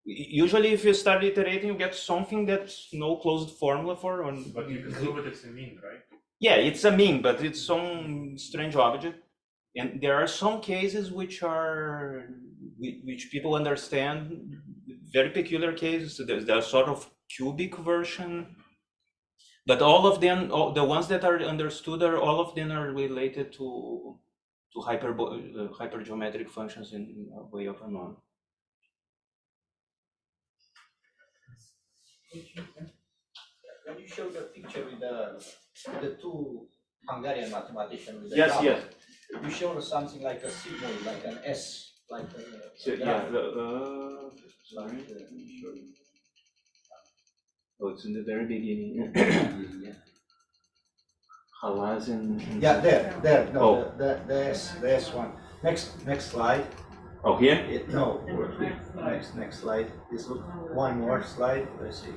Usually, if you start iterating, you get something that's no closed formula for. But you can prove it, it's a mean, right? Yeah, it's a mean, but it's some strange object. And there are some cases which people understand, very peculiar cases. There's a sort of cubic version, but all of them, the ones that are understood, all of them are related to hypergeometric functions in a way of a norm. When you show the picture with the two Hungarian mathematicians with the Yes, graph, yes. you showed something like a symbol, like an S, like a So, graph. sorry. Let me show you. Oh, it's in the very beginning. Halazin. Yeah, there. No, Oh. the S one. Next slide. Oh, here? No, next slide. This one more slide. Let's see.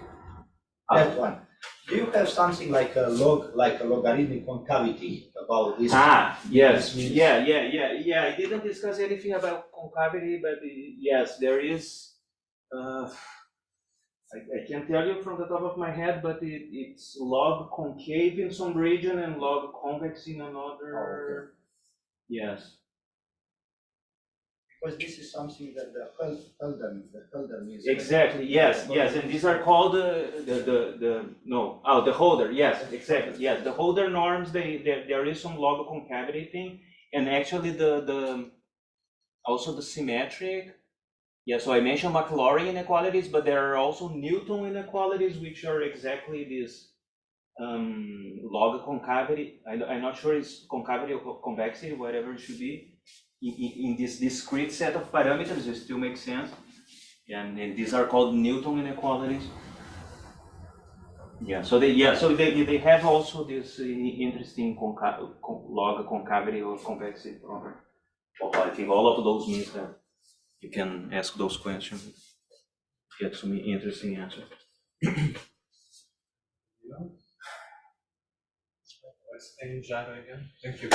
That one. Do you have something like a logarithmic concavity about this? Yes. Yeah. I didn't discuss anything about concavity, but yes, there is. I can't tell you from the top of my head, but it's log concave in some region and log convex in another. Oh, okay. Yes. Because this is something that the Hölder is. Exactly. Yes. And these are called the Holder. Yes. Exactly. Yes. The Holder norms. There is some log concavity thing, and actually also the symmetric. Yeah, so I mentioned Maclaurin inequalities, but there are also Newton inequalities, which are exactly this log concavity. I'm not sure it's concavity or convexity, whatever it should be. In this discrete set of parameters, it still makes sense. And these are called Newton inequalities. Yeah, so they have also this interesting log concavity or convexity property. Well, I think all of those means that you can ask those questions, get some interesting answers. Let's end Jairo again. Thank you.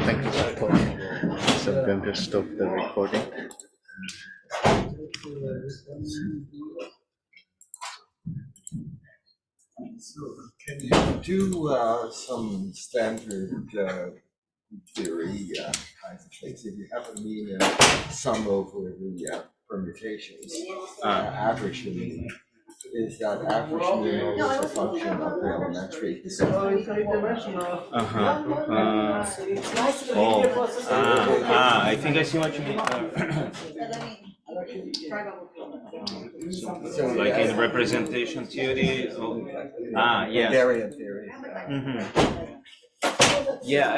Thank you for talking. So I'm going to stop the recording. So can you do some standard theory kinds of things? If you have a mean and sum over the permutations, average the mean, is that average mean always a function of the elementary? I think I see what you mean. So like in representation theory. Yeah. Variant theory. Yeah.